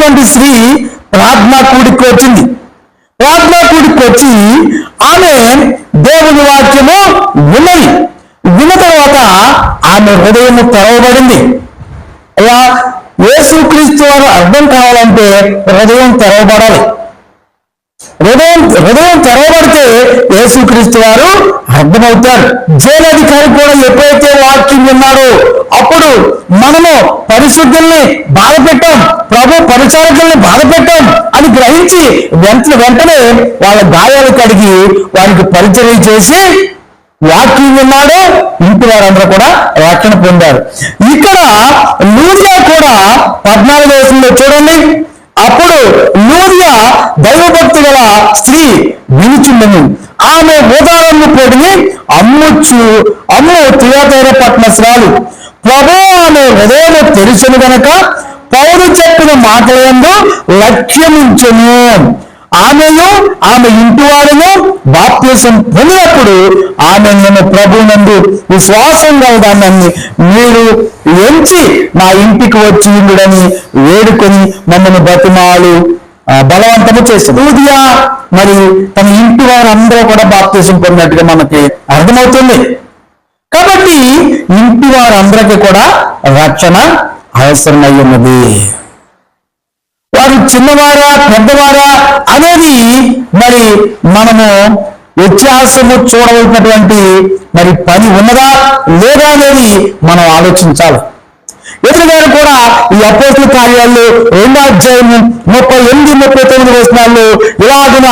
అయినటువంటి స్త్రీ ప్రార్థనా కూడికి వచ్చింది. ప్రార్థనా కూడికి వచ్చి ఆమె దేవుని వాక్యము విన్నది. విన్న తర్వాత ఆమె హృదయం తెరవబడింది. అయ్యా, యేసుక్రీస్తు వారు అర్థం కావాలంటే హృదయం తెరవబడాలి. హృదయం తెరవబడితే యేసుక్రీస్తు వారు అర్థమవుతారు. జైలు అధికారి కూడా ఎప్పుడైతే వాక్యం విన్నాడో అప్పుడు మనము పరిశుద్ధుల్ని బాధ పెట్టాం, ప్రభు పరిచారకుల్ని బాధ పెట్టాం అని గ్రహించి వెంటనే వాళ్ళ గాయాలు కడిగి వారికి పరిచర్య చేసి వాక్యం విన్నాడు. ఇంటి వారందరూ కూడా రక్షణ పొందారు. ఇక్కడ లూదియా కూడా 14వ వచనంలో చూడండి. అప్పుడు లూదియా దైవభక్తి గల స్త్రీ వినుచుండెను. ఆమె ఉదాహరణ పొడిని అమ్ము థియోతైర పట్టణస్థురాలు. ప్రభువు ఆమె హృదయం తెరిచెను గనక పౌలు చెప్పిన మాటలందు లక్ష్యమించెను. ఆమెను ఆమె ఇంటి వారును బాప్తిసం పొందినప్పుడు ఆమె నేను ప్రభువునందు విశ్వాసం కలదాన్ని మీరు ఎంచి నా ఇంటికి వచ్చి ఉండుడని వేడుకొని మమ్మల్ని బతిమాలు బలవంతము చేస్తుంది. లూదియా మరి తన ఇంటి వారందరూ కూడా బాప్తిసం పొందినట్టుగా మనకి అర్థమవుతుంది. కాబట్టి ఇంటి వారందరికీ కూడా రక్షణ అవసరమై ఉన్నది. వారు చిన్నవారా పెద్దవారా అనేది మరి మనము వ్యత్యాసము చూడవలసినటువంటి మరి పని ఉన్నదా లేదా అనేది మనం ఆలోచించాలి. ఎదురుగారు కూడా ఈ అపోస్తుల కార్యాలు 2వ అధ్యాయము 38-39 వచనాల్లో ఇలాగున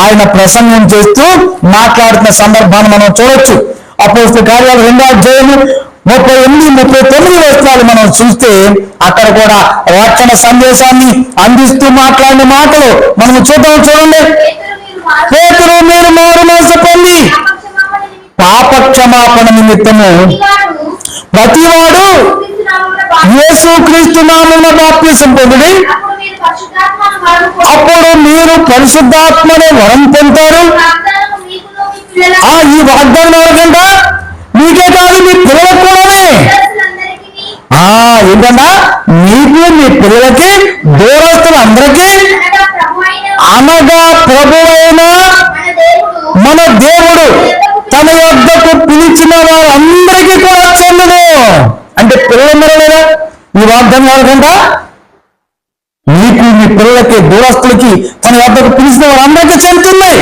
ఆయన ప్రసంగం చేస్తూ మాట్లాడుతున్న సందర్భాన్ని మనం చూడొచ్చు. అపోస్తుల కార్యాలు 2వ అధ్యాయము 38-39 వచనాలు మనం చూస్తే అక్కడ కూడా రక్షణ సందేశాన్ని అందిస్తూ మాట్లాడిన మాటలు మనం చూడండి. పేతురు మీరు మారు మనసు పొంది పాపక్షమాపణ నిమిత్తము ప్రతివాడు యేసుక్రీస్తు నామమున బాప్తిసం పొందుడి, అప్పుడు మీరు పరిశుద్ధాత్మనే వరం పొందుతారు. ఈ వాగ్దానం ఎవరికంట? మీకే కాదు, మీ పిల్లలకు కూడానే. ఏంటన్నా, మీకు మీ పిల్లలకి దూరస్తులందరికీ అనగా ప్రభువైన మన దేవుడు తన యొద్దకు పిలిచిన వారందరికీ కూడా చెందును. అంటే పిల్లలందరూ లేదా? ఈ వాగ్దానం ఎవరికంట? మీకు మీ పిల్లలకి దూరస్తులకి తన యొద్దకు పిలిచిన వారందరికీ చెందుతున్నాయి.